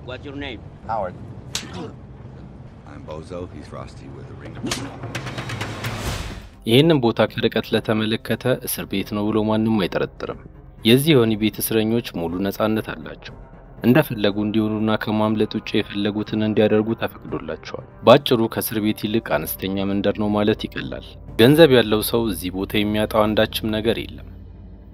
What's your name? Howard. I'm Bozo. He's Frosty with a ring. ይህንን ቦታ ከርቀት ለተመለከተ እስር ቤት ነው ብሎ ማንንም አይጠረጥርም። የዚህ የወህኒ ቤት እስረኞች ሙሉ ነፃነት አላቸው። እንደፈለጉ እንዲሆኑና ከማምለጥ ውጪ የፈለጉትን እንዲያደርጉ ተፈቅዶላቸዋል። ባጭሩ ከእስር ቤት ይልቅ አነስተኛ መንደር ነው ማለት ይቀላል። ገንዘብ ያለው ሰው እዚህ ቦታ የሚያጣው አንዳችም ነገር የለም።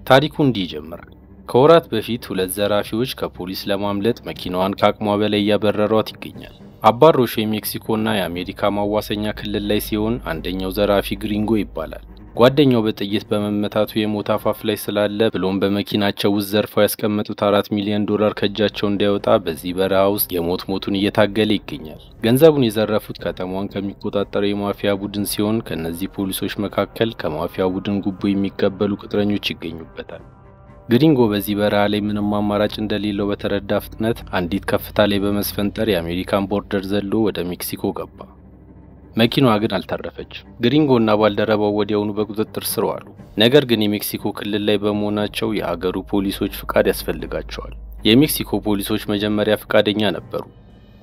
ታሪኩ እንዲህ ይጀምራል። ከወራት በፊት ሁለት ዘራፊዎች ከፖሊስ ለማምለጥ መኪናዋን ከአቅሟ በላይ ያበረሯት ይገኛል። አባሮሽ የሜክሲኮና የአሜሪካ ማዋሰኛ ክልል ላይ ሲሆን አንደኛው ዘራፊ ግሪንጎ ይባላል። ጓደኛው በጥይት በመመታቱ የሞት አፋፍ ላይ ስላለ ብሎም በመኪናቸው ውስጥ ዘርፈው ያስቀመጡት $4 ሚሊዮን ከእጃቸው እንዳይወጣ በዚህ በረሃ ውስጥ የሞቱን እየታገለ ይገኛል። ገንዘቡን የዘረፉት ከተማዋን ከሚቆጣጠረው የማፊያ ቡድን ሲሆን ከነዚህ ፖሊሶች መካከል ከማፊያ ቡድን ጉቦ የሚቀበሉ ቅጥረኞች ይገኙበታል። ግሪንጎ በዚህ በረሃ ላይ ምንም አማራጭ እንደሌለው በተረዳ ፍጥነት አንዲት ከፍታ ላይ በመስፈንጠር የአሜሪካን ቦርደር ዘሎ ወደ ሜክሲኮ ገባ። መኪናዋ ግን አልተረፈች። ግሪንጎና ባልደረባው ወዲያውኑ በቁጥጥር ስር ዋሉ። ነገር ግን የሜክሲኮ ክልል ላይ በመሆናቸው የሀገሩ ፖሊሶች ፍቃድ ያስፈልጋቸዋል። የሜክሲኮ ፖሊሶች መጀመሪያ ፍቃደኛ ነበሩ።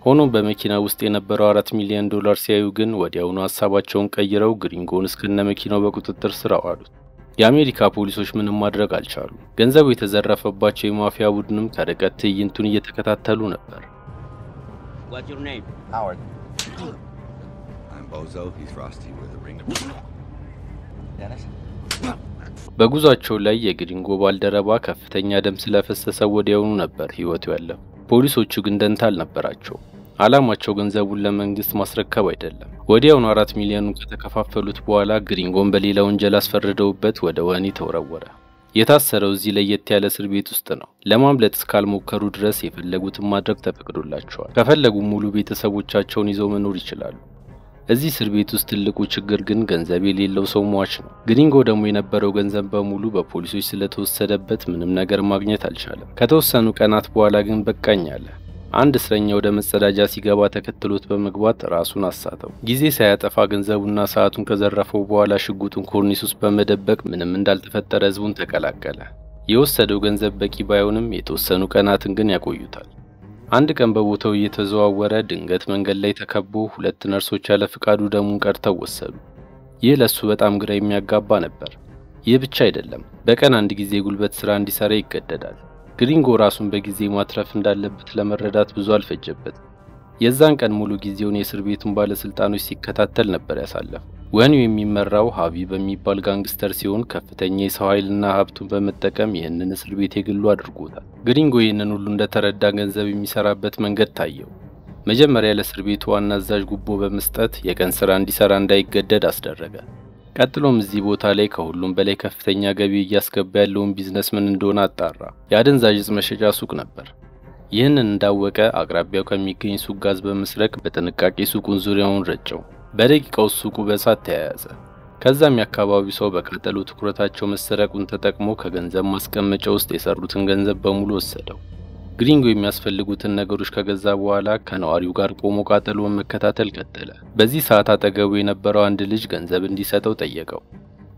ሆኖም በመኪና ውስጥ የነበረው $4 ሚሊዮን ሲያዩ ግን ወዲያውኑ ሐሳባቸውን ቀይረው ግሪንጎን እስከነ መኪናው በቁጥጥር ስር አዋሉት። የአሜሪካ ፖሊሶች ምንም ማድረግ አልቻሉም። ገንዘቡ የተዘረፈባቸው የማፊያ ቡድንም ከርቀት ትዕይንቱን እየተከታተሉ ነበር። What's your name? Howard. I'm Bozo. He's Frosty with a ring. Dennis? በጉዟቸው ላይ የግሪንጎ ባልደረባ ከፍተኛ ደም ስለፈሰሰ ወዲያውኑ ነበር ህይወቱ ያለው። ፖሊሶቹ ግን ደንታ አልነበራቸው። ዓላማቸው ገንዘቡን ለመንግስት ማስረከብ አይደለም። ወዲያውኑ $4 ሚሊዮን ከተከፋፈሉት በኋላ ግሪንጎን በሌላ ወንጀል አስፈርደውበት ወደ ወህኒ ተወረወረ። የታሰረው እዚህ ለየት ያለ እስር ቤት ውስጥ ነው። ለማምለጥ እስካልሞከሩ ድረስ የፈለጉትን ማድረግ ተፈቅዶላቸዋል። ከፈለጉ ሙሉ ቤተሰቦቻቸውን ይዘው መኖር ይችላሉ። እዚህ እስር ቤት ውስጥ ትልቁ ችግር ግን ገንዘብ የሌለው ሰው ሟች ነው። ግሪንጎ ደግሞ የነበረው ገንዘብ በሙሉ በፖሊሶች ስለተወሰደበት ምንም ነገር ማግኘት አልቻለም። ከተወሰኑ ቀናት በኋላ ግን በቃኝ አለ። አንድ እስረኛ ወደ መጸዳጃ ሲገባ ተከትሎት በመግባት ራሱን አሳተው። ጊዜ ሳያጠፋ ገንዘቡና ሰዓቱን ከዘረፈው በኋላ ሽጉጡን ኮርኒስ ውስጥ በመደበቅ ምንም እንዳልተፈጠረ ህዝቡን ተቀላቀለ። የወሰደው ገንዘብ በቂ ባይሆንም የተወሰኑ ቀናትን ግን ያቆዩታል። አንድ ቀን በቦታው እየተዘዋወረ ድንገት መንገድ ላይ ተከቦ ሁለት ነርሶች ያለ ፍቃዱ ደሙን ቀርተው ወሰዱ። ይህ ለሱ በጣም ግራ የሚያጋባ ነበር። ይህ ብቻ አይደለም፣ በቀን አንድ ጊዜ ጉልበት ስራ እንዲሰራ ይገደዳል። ግሪንጎ ራሱን በጊዜ ማትረፍ እንዳለበት ለመረዳት ብዙ አልፈጀበት። የዛን ቀን ሙሉ ጊዜውን የእስር ቤቱን ባለስልጣኖች ሲከታተል ነበር ያሳለፈው። ወህኒው የሚመራው ሃቪ በሚባል ጋንግስተር ሲሆን ከፍተኛ የሰው ኃይልና ሀብቱን በመጠቀም ይህንን እስር ቤት የግሉ አድርጎታል። ግሪንጎ ይህንን ሁሉ እንደተረዳ ገንዘብ የሚሰራበት መንገድ ታየው። መጀመሪያ ለእስር ቤቱ ዋና አዛዥ ጉቦ በመስጠት የቀን ስራ እንዲሰራ እንዳይገደድ አስደረገ። ቀጥሎም እዚህ ቦታ ላይ ከሁሉም በላይ ከፍተኛ ገቢ እያስገባ ያለውን ቢዝነስ ምን እንደሆነ አጣራ። የአደንዛዥ ዕፅ መሸጫ ሱቅ ነበር። ይህንን እንዳወቀ አቅራቢያው ከሚገኝ ሱቅ ጋዝ በመስረቅ በጥንቃቄ ሱቁን ዙሪያውን ረጨው። በደቂቃው ሱቁ በእሳት ተያያዘ። ከዛም የአካባቢው ሰው በቃጠሎ ትኩረታቸው መሰረቁን ተጠቅሞ ከገንዘብ ማስቀመጫ ውስጥ የሰሩትን ገንዘብ በሙሉ ወሰደው። ግሪንጎ የሚያስፈልጉትን ነገሮች ከገዛ በኋላ ከነዋሪው ጋር ቆሞ ቃጠሎውን መከታተል ቀጠለ። በዚህ ሰዓት አጠገቡ የነበረው አንድ ልጅ ገንዘብ እንዲሰጠው ጠየቀው።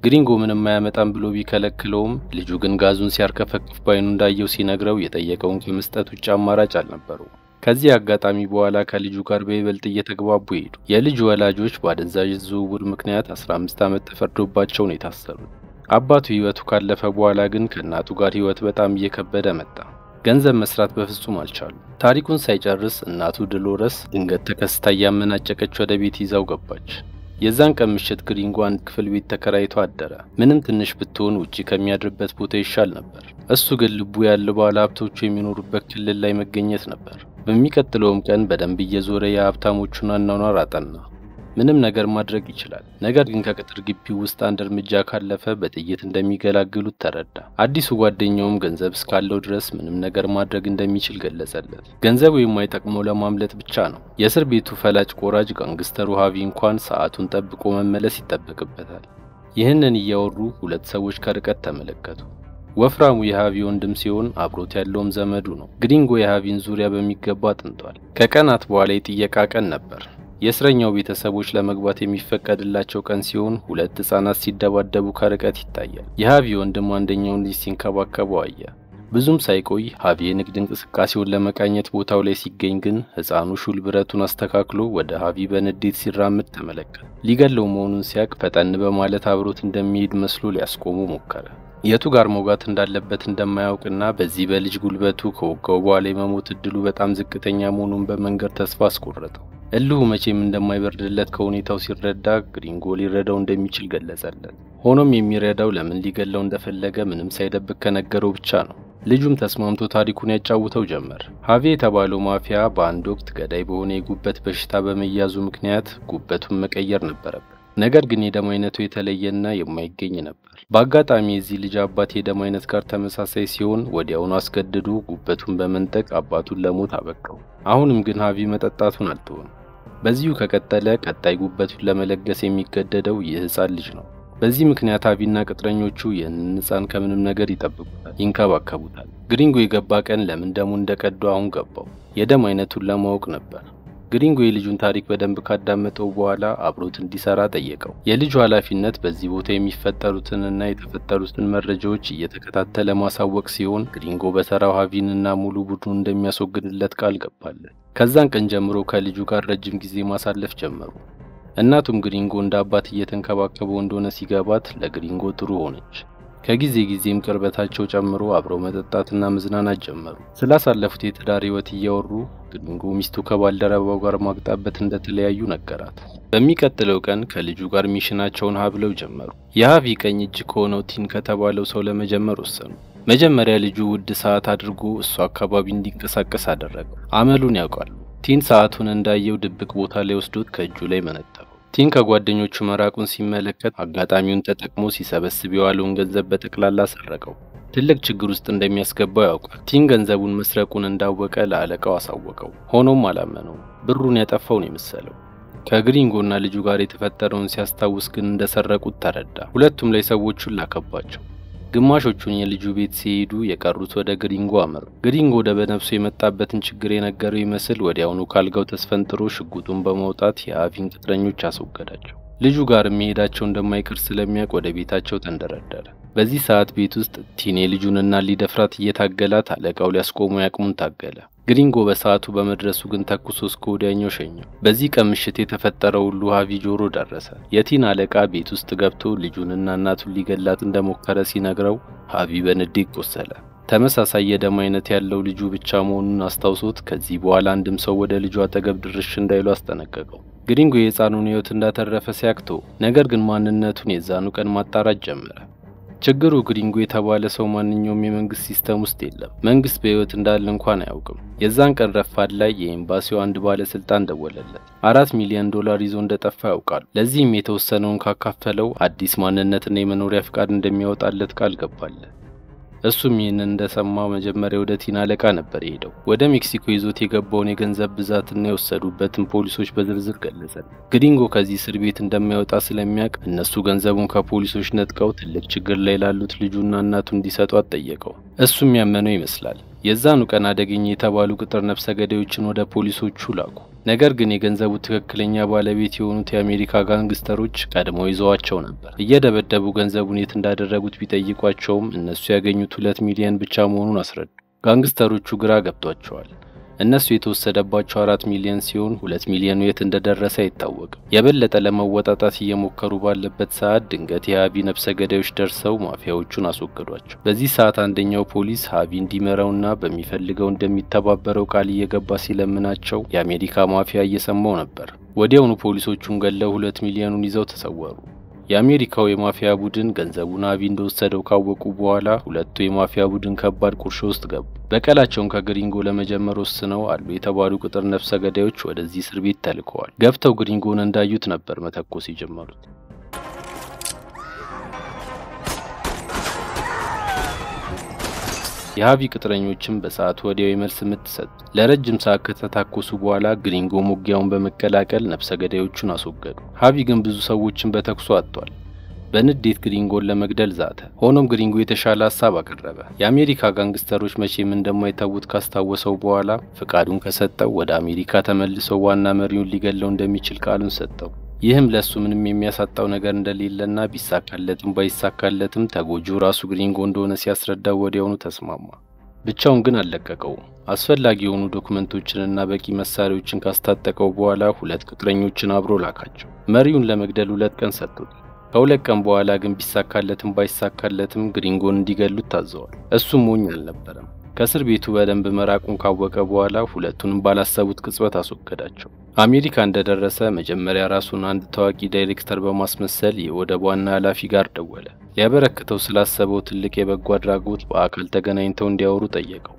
ግሪንጎ ምንም አያመጣም ብሎ ቢከለክለውም ልጁ ግን ጋዙን ሲያርከፈክፍ ባይኑ እንዳየው ሲነግረው የጠየቀውን ከመስጠት ውጭ አማራጭ አልነበረው። ከዚህ አጋጣሚ በኋላ ከልጁ ጋር በይበልጥ እየተግባቡ ሄዱ። የልጁ ወላጆች በአደንዛዥ ዝውውር ምክንያት 15 ዓመት ተፈርዶባቸው ነው የታሰሩት። አባቱ ህይወቱ ካለፈ በኋላ ግን ከእናቱ ጋር ህይወት በጣም እየከበደ መጣ። ገንዘብ መስራት በፍጹም አልቻሉ። ታሪኩን ሳይጨርስ እናቱ ዶሎረስ ድንገት ተከስታ ያመናጨቀች ወደ ቤት ይዛው ገባች። የዛን ቀን ምሽት ግሪንጎ አንድ ክፍል ቤት ተከራይቶ አደረ። ምንም ትንሽ ብትሆን ውጪ ከሚያድርበት ቦታ ይሻል ነበር። እሱ ግን ልቡ ያለው ባለ ሀብቶቹ የሚኖሩበት ክልል ላይ መገኘት ነበር። በሚቀጥለውም ቀን በደንብ እየዞረ የሀብታሞቹን አኗኗር አጠና። ምንም ነገር ማድረግ ይችላል። ነገር ግን ከቅጥር ግቢው ውስጥ አንድ እርምጃ ካለፈ በጥይት እንደሚገላግሉት ተረዳ። አዲሱ ጓደኛውም ገንዘብ እስካለው ድረስ ምንም ነገር ማድረግ እንደሚችል ገለጸለት። ገንዘቡ የማይጠቅመው ለማምለጥ ብቻ ነው። የእስር ቤቱ ፈላጭ ቆራጭ ጋንግስተሩ ሃቪ እንኳን ሰዓቱን ጠብቆ መመለስ ይጠበቅበታል። ይህንን እያወሩ ሁለት ሰዎች ከርቀት ተመለከቱ። ወፍራሙ የሃቪ ወንድም ሲሆን አብሮት ያለውም ዘመዱ ነው። ግሪንጎ የሃቪን ዙሪያ በሚገባ አጥንቷል። ከቀናት በኋላ የጥየቃ ቀን ነበር። የእስረኛው ቤተሰቦች ለመግባት የሚፈቀድላቸው ቀን ሲሆን ሁለት ህፃናት ሲደባደቡ ከርቀት ይታያል። የሃቪ ወንድም አንደኛውን ልጅ ሲንከባከበው አየ። ብዙም ሳይቆይ ሃቪ የንግድ እንቅስቃሴውን ለመቃኘት ቦታው ላይ ሲገኝ ግን ሕፃኑ ሹል ብረቱን አስተካክሎ ወደ ሃቪ በንዴት ሲራመድ ተመለከተ። ሊገለው መሆኑን ሲያቅ ፈጠን በማለት አብሮት እንደሚሄድ መስሎ ሊያስቆሙ ሞከረ። የቱ ጋር መውጋት እንዳለበት እንደማያውቅና በዚህ በልጅ ጉልበቱ ከወጋው በኋላ የመሞት እድሉ በጣም ዝቅተኛ መሆኑን በመንገር ተስፋ አስቆረጠው። እልሁ መቼም እንደማይበርድለት ከሁኔታው ሲረዳ ግሪንጎ ሊረዳው እንደሚችል ገለጸለት። ሆኖም የሚረዳው ለምን ሊገለው እንደፈለገ ምንም ሳይደብቅ ከነገረው ብቻ ነው። ልጁም ተስማምቶ ታሪኩን ያጫውተው ጀመር። ሃቪ የተባለው ማፊያ በአንድ ወቅት ገዳይ በሆነ የጉበት በሽታ በመያዙ ምክንያት ጉበቱን መቀየር ነበረበት። ነገር ግን የደም አይነቱ የተለየና የማይገኝ ነበር። በአጋጣሚ የዚህ ልጅ አባት የደም አይነት ጋር ተመሳሳይ ሲሆን ወዲያውኑ አስገድዶ ጉበቱን በመንጠቅ አባቱን ለሞት አበቃው። አሁንም ግን ሃቪ መጠጣቱን አልተወም። በዚሁ ከቀጠለ ቀጣይ ጉበቱን ለመለገስ የሚገደደው ይህ ሕፃን ልጅ ነው። በዚህ ምክንያት ሃቪና ቅጥረኞቹ ይህንን ሕፃን ከምንም ነገር ይጠብቁታል፣ ይንከባከቡታል። ግሪንጎ የገባ ቀን ለምን ደሙ እንደቀዱ አሁን ገባው። የደም አይነቱን ለማወቅ ነበር። ግሪንጎ የልጁን ታሪክ በደንብ ካዳመጠው በኋላ አብሮት እንዲሰራ ጠየቀው። የልጁ ኃላፊነት በዚህ ቦታ የሚፈጠሩትንና የተፈጠሩትን መረጃዎች እየተከታተለ ማሳወቅ ሲሆን ግሪንጎ በሰራው ሃቪንና ሙሉ ቡድኑን እንደሚያስወግድለት ቃል ገባለት። ከዛን ቀን ጀምሮ ከልጁ ጋር ረጅም ጊዜ ማሳለፍ ጀመሩ። እናቱም ግሪንጎ እንደ አባት እየተንከባከበው እንደሆነ ሲገባት ለግሪንጎ ጥሩ ሆነች። ከጊዜ ጊዜም ቅርበታቸው ጨምሮ አብረው መጠጣትና መዝናናት ጀመሩ። ስላሳለፉት የትዳር ህይወት እያወሩ ግሪንጎ ሚስቱ ከባልደረባው ጋር ማግጣበት እንደተለያዩ ነገራት። በሚቀጥለው ቀን ከልጁ ጋር ሚሽናቸውን ብለው ጀመሩ። የሃቪ ቀኝ እጅ ከሆነው ቲን ከተባለው ሰው ለመጀመር ወሰኑ። መጀመሪያ ልጁ ውድ ሰዓት አድርጎ እሱ አካባቢ እንዲንቀሳቀስ አደረገው። አመሉን ያውቃሉ። ቲን ሰዓቱን እንዳየው ድብቅ ቦታ ላይ ወስዶት ከእጁ ላይ መነጠረው። ቲን ከጓደኞቹ መራቁን ሲመለከት አጋጣሚውን ተጠቅሞ ሲሰበስብ የዋለውን ገንዘብ በጠቅላላ ሰረቀው። ትልቅ ችግር ውስጥ እንደሚያስገባው ያውቃል። ቲን ገንዘቡን መስረቁን እንዳወቀ ለአለቃው አሳወቀው። ሆኖም አላመነው። ብሩን ያጠፋው ነው የመሰለው። ከግሪንጎና ልጁ ጋር የተፈጠረውን ሲያስታውስ ግን እንደሰረቁት ተረዳ። ሁለቱም ላይ ሰዎቹን ላከባቸው። ግማሾቹን የልጁ ቤት ሲሄዱ የቀሩት ወደ ግሪንጎ አመሩ። ግሪንጎ ወደ በነፍሱ የመጣበትን ችግር የነገረው ይመስል ወዲያውኑ ካልጋው ተስፈንጥሮ ሽጉጡን በማውጣት የሃቪን ቅጥረኞች አስወገዳቸው። ልጁ ጋር መሄዳቸው እንደማይቀር ስለሚያውቅ ወደ ቤታቸው ተንደረደረ። በዚህ ሰዓት ቤት ውስጥ ቲን ልጁንና ሊደፍራት እየታገላት አለቃው ሊያስቆመው ያቅሙን ታገለ። ግሪንጎ በሰዓቱ በመድረሱ ግን ተኩሶ እስከ ወዲያኛው ሸኘው። በዚህ ቀን ምሽት የተፈጠረው ሁሉ ሃቪ ጆሮ ደረሰ። የቲን አለቃ ቤት ውስጥ ገብቶ ልጁንና እናቱን ሊገላት እንደሞከረ ሲነግረው ሃቪ በንዴት ቆሰለ። ተመሳሳይ የደም አይነት ያለው ልጁ ብቻ መሆኑን አስታውሶት ከዚህ በኋላ አንድም ሰው ወደ ልጁ አጠገብ ድርሽ እንዳይሉ አስጠነቀቀው። ግሪንጎ የሕፃኑን ሕይወት እንዳተረፈ ሲያክቶ ነገር ግን ማንነቱን የዛኑ ቀን ማጣራት ጀመረ። ችግሩ ግሪንጎ የተባለ ሰው ማንኛውም የመንግስት ሲስተም ውስጥ የለም። መንግስት በህይወት እንዳለ እንኳን አያውቅም። የዛን ቀን ረፋድ ላይ የኤምባሲው አንድ ባለስልጣን ደወለለት። $4 ሚሊዮን ይዞ እንደጠፋ ያውቃል። ለዚህም የተወሰነውን ካካፈለው አዲስ ማንነትና የመኖሪያ ፍቃድ እንደሚያወጣለት ቃል ገባለት። እሱም ይህንን እንደሰማ መጀመሪያ ወደ ቲን አለቃ ነበር ሄደው። ወደ ሜክሲኮ ይዞት የገባውን የገንዘብ ብዛትና የወሰዱበትን ፖሊሶች በዝርዝር ገለጸ። ግሪንጎ ከዚህ እስር ቤት እንደማይወጣ ስለሚያውቅ እነሱ ገንዘቡን ከፖሊሶች ነጥቀው ትልቅ ችግር ላይ ላሉት ልጁና እናቱ እንዲሰጧት ጠየቀው። እሱም ያመነው ይመስላል። የዛኑ ቀን አደገኛ የተባሉ ቅጥር ነፍሰ ገዳዮችን ወደ ፖሊሶቹ ላኩ። ነገር ግን የገንዘቡ ትክክለኛ ባለቤት የሆኑት የአሜሪካ ጋንግስተሮች ቀድሞ ይዘዋቸው ነበር። እየደበደቡ ገንዘቡን የት እንዳደረጉት ቢጠይቋቸውም እነሱ ያገኙት 2 ሚሊዮን ብቻ መሆኑን አስረዱ። ጋንግስተሮቹ ግራ ገብቷቸዋል። እነሱ የተወሰደባቸው 4 ሚሊዮን ሲሆን 2 ሚሊዮኑ የት እንደደረሰ አይታወቅም። የበለጠ ለመወጣጣት እየሞከሩ ባለበት ሰዓት ድንገት የሃቪ ነፍሰ ገዳዮች ደርሰው ማፊያዎቹን አስወገዷቸው። በዚህ ሰዓት አንደኛው ፖሊስ ሃቪ እንዲመራውና በሚፈልገው እንደሚተባበረው ቃል እየገባ ሲለምናቸው የአሜሪካ ማፊያ እየሰማው ነበር። ወዲያውኑ ፖሊሶቹን ገለው 2 ሚሊዮኑን ይዘው ተሰወሩ። የአሜሪካው የማፊያ ቡድን ገንዘቡን ሃቪ እንደወሰደው ካወቁ በኋላ ሁለቱ የማፊያ ቡድን ከባድ ቁርሾ ውስጥ ገቡ። በቀላቸውን ከግሪንጎ ለመጀመር ወስነው አሉ የተባሉ ቅጥር ነፍሰ ገዳዮች ወደዚህ እስር ቤት ተልከዋል። ገብተው ግሪንጎን እንዳዩት ነበር መተኮስ የጀመሩት። የሃቪ ቅጥረኞችም በሰዓቱ ወዲያው የመልስ ምት ሰጡ። ለረጅም ሰዓት ከተታኮሱ በኋላ ግሪንጎ ሙጊያውን በመቀላቀል ነፍሰ ገዳዮቹን አስወገዱ። ሃቪ ግን ብዙ ሰዎችን በተኩሱ አጥቷል። በንዴት ግሪንጎን ለመግደል ዛተ። ሆኖም ግሪንጎ የተሻለ ሐሳብ አቀረበ። የአሜሪካ ጋንግስተሮች መቼም እንደማይተውት ካስታወሰው በኋላ ፍቃዱን ከሰጠው ወደ አሜሪካ ተመልሶ ዋና መሪውን ሊገለው እንደሚችል ቃሉን ሰጠው። ይህም ለሱ ምንም የሚያሳጣው ነገር እንደሌለና ቢሳካለትም ባይሳካለትም ተጎጂው ራሱ ግሪንጎ እንደሆነ ሲያስረዳው ወዲያውኑ ተስማማ። ብቻውን ግን አልለቀቀውም። አስፈላጊ የሆኑ ዶክመንቶችንና በቂ መሳሪያዎችን ካስታጠቀው በኋላ 2 ቅጥረኞችን አብሮ ላካቸው። መሪውን ለመግደል 2 ቀን ሰጡት። ከ2 ቀን በኋላ ግን ቢሳካለትም ባይሳካለትም ግሪንጎን እንዲገሉት ታዘዋል። እሱም ሞኝ አልነበረም። ከእስር ቤቱ በደንብ መራቁን ካወቀ በኋላ ሁለቱንም ባላሰቡት ቅጽበት አስወገዳቸው። አሜሪካ እንደደረሰ መጀመሪያ ራሱን አንድ ታዋቂ ዳይሬክተር በማስመሰል የወደብ ዋና ኃላፊ ጋር ደወለ። ሊያበረክተው ስላሰበው ትልቅ የበጎ አድራጎት በአካል ተገናኝተው እንዲያወሩ ጠየቀው።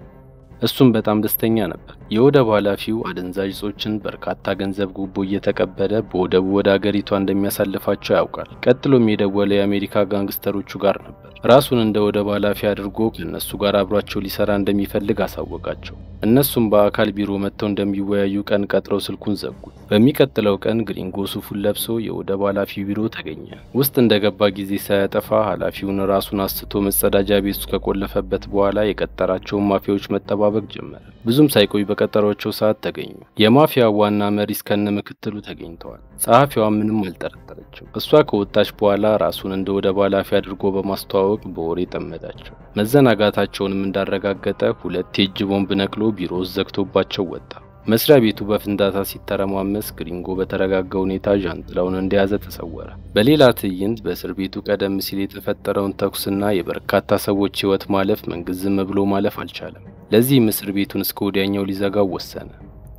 እሱም በጣም ደስተኛ ነበር። የወደብ ኃላፊው አደንዛዥ እጾችን በርካታ ገንዘብ ጉቦ እየተቀበለ በወደቡ ወደ አገሪቷ እንደሚያሳልፋቸው ያውቃል። ቀጥሎም የደወለው የአሜሪካ ጋንግስተሮቹ ጋር ነበር። ራሱን እንደ ወደብ ኃላፊ አድርጎ ከነሱ ጋር አብሯቸው ሊሰራ እንደሚፈልግ አሳወቃቸው። እነሱም በአካል ቢሮ መጥተው እንደሚወያዩ ቀን ቀጥረው ስልኩን ዘጉ። በሚቀጥለው ቀን ግሪንጎ ሱፉን ለብሶ የወደብ ኃላፊ ቢሮ ተገኘ። ውስጥ እንደገባ ጊዜ ሳያጠፋ ኃላፊውን ራሱን አስቶ መጸዳጃ ቤቱ ከቆለፈበት በኋላ የቀጠራቸውን ማፊያዎች መጠባበቅ ጀመረ። ብዙም ሳይቆይ በቀጠሯቸው ሰዓት ተገኙ። የማፊያ ዋና መሪ እስከነ ምክትሉ ተገኝተዋል። ጸሐፊዋ ምንም አልጠረጠረችም። እሷ ከወጣች በኋላ ራሱን እንደ ወደብ ኃላፊ አድርጎ በማስተዋወቅ በወሬ ጠመዳቸው። መዘናጋታቸውንም እንዳረጋገጠ 2 የእጅ ቦምብ ነቅሎ ቢሮ ውስጥ ዘግቶባቸው ወጣ። መስሪያ ቤቱ በፍንዳታ ሲተረማመስ ግሪንጎ በተረጋጋ ሁኔታ ዣንጥላውን እንደያዘ ተሰወረ። በሌላ ትዕይንት በእስር ቤቱ ቀደም ሲል የተፈጠረውን ተኩስና የበርካታ ሰዎች ሕይወት ማለፍ መንግስት ዝም ብሎ ማለፍ አልቻለም። ለዚህም እስር ቤቱን እስከ ወዲያኛው ሊዘጋው ወሰነ።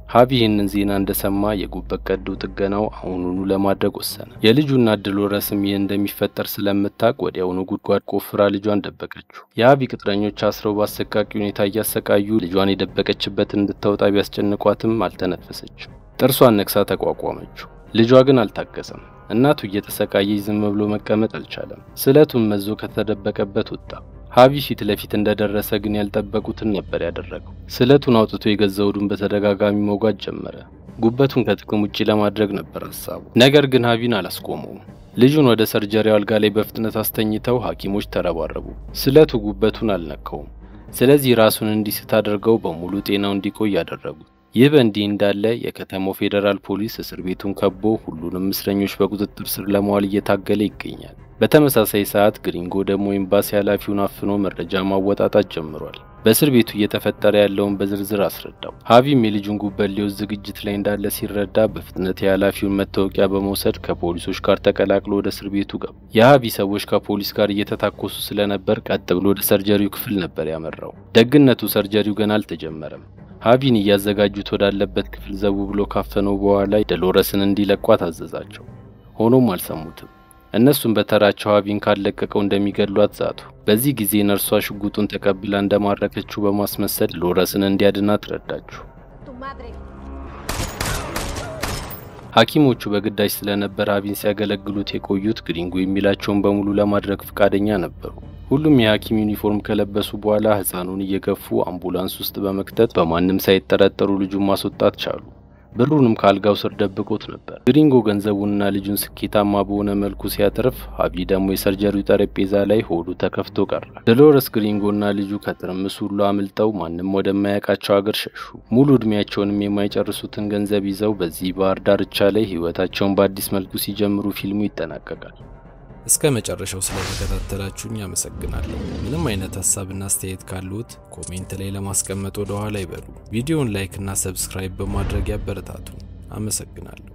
ሃቪ ይህንን ዜና እንደሰማ የጉበት ቀዶ ጥገናው አሁኑኑ ለማድረግ ወሰነ። የልጁና ዶሎረስም ይህ እንደሚፈጠር ስለምታውቅ ወዲያውኑ ጉድጓድ ቆፍራ ልጇን ደበቀችው። የሃቪ ቅጥረኞች አስረው በአሰቃቂ ሁኔታ እያሰቃዩ ልጇን የደበቀችበትን እንድታወጣ ቢያስጨንቋትም አልተነፈሰችም። ጥርሷን ነክሳ ተቋቋመችው። ልጇ ግን አልታገሰም። እናቱ እየተሰቃየች ዝም ብሎ መቀመጥ አልቻለም። ስለቱን መዞ ከተደበቀበት ወጣ። ሃቪ ፊት ለፊት እንደደረሰ ግን ያልጠበቁትን ነበር ያደረገው። ስለቱን አውጥቶ የገዛውዱን በተደጋጋሚ መውጋት ጀመረ። ጉበቱን ከጥቅም ውጪ ለማድረግ ነበር ሐሳቡ። ነገር ግን ሃቪን አላስቆመውም። ልጁን ወደ ሰርጀሪው አልጋ ላይ በፍጥነት አስተኝተው ሐኪሞች ተረባረቡ። ስለቱ ጉበቱን አልነካውም። ስለዚህ ራሱን እንዲስት አድርገው በሙሉ ጤናው እንዲቆይ ያደረጉት። ይህ በእንዲህ እንዳለ የከተማው ፌደራል ፖሊስ እስር ቤቱን ከቦ ሁሉንም እስረኞች በቁጥጥር ስር ለማዋል እየታገለ ይገኛል። በተመሳሳይ ሰዓት ግሪንጎ ደግሞ ኤምባሲ ኃላፊውን አፍኖ መረጃ ማወጣጣት ጀምሯል። በእስር ቤቱ እየተፈጠረ ያለውን በዝርዝር አስረዳው። ሃቪም የልጁን ጉበት ሊወስድ ዝግጅት ላይ እንዳለ ሲረዳ በፍጥነት የኃላፊውን መታወቂያ በመውሰድ ከፖሊሶች ጋር ተቀላቅሎ ወደ እስር ቤቱ ገባ። የሃቪ ሰዎች ከፖሊስ ጋር እየተታኮሱ ስለነበር ቀጥ ብሎ ወደ ሰርጀሪው ክፍል ነበር ያመራው። ደግነቱ ሰርጀሪው ገና አልተጀመረም። ሃቪን እያዘጋጁት ወዳለበት ክፍል ዘው ብሎ ካፈነው በኋላ ዶሎረስን እንዲለቋት አዘዛቸው። ሆኖም አልሰሙትም። እነሱም በተራቸው ሃቪን ካለቀቀው እንደሚገድሏት ዛቱ። በዚህ ጊዜ ነርሷ ሽጉጡን ተቀብላ እንደማረከችው በማስመሰል ዶሎረስን እንዲያድናት ረዳችው። ሐኪሞቹ በግዳጅ ስለነበር ሃቪን ሲያገለግሉት የቆዩት ግሪንጎ የሚላቸውን በሙሉ ለማድረግ ፈቃደኛ ነበሩ። ሁሉም የሐኪም ዩኒፎርም ከለበሱ በኋላ ህፃኑን እየገፉ አምቡላንስ ውስጥ በመክተት በማንም ሳይጠረጠሩ ልጁን ማስወጣት ቻሉ። ብሩንም ካልጋው ስር ደብቆት ነበር። ግሪንጎ ገንዘቡንና ልጁን ስኬታማ በሆነ መልኩ ሲያተርፍ፣ ሃቪ ደግሞ የሰርጀሪው ጠረጴዛ ላይ ሆዱ ተከፍቶ ቀረ። ዶሎረስ ግሪንጎና ልጁ ከትርምሱ ሁሉ አምልጠው ማንም ወደማያውቃቸው ሀገር ሸሹ። ሙሉ እድሜያቸውንም የማይጨርሱትን ገንዘብ ይዘው በዚህ ባህር ዳርቻ ላይ ህይወታቸውን በአዲስ መልኩ ሲጀምሩ ፊልሙ ይጠናቀቃል። እስከ መጨረሻው ስለተከታተላችሁኝ አመሰግናለሁ። ምንም አይነት ሐሳብና አስተያየት ካሉት ኮሜንት ላይ ለማስቀመጥ ወደ ኋላ ይበሉ። ቪዲዮውን ላይክ እና ሰብስክራይብ በማድረግ ያበረታቱን። አመሰግናለሁ።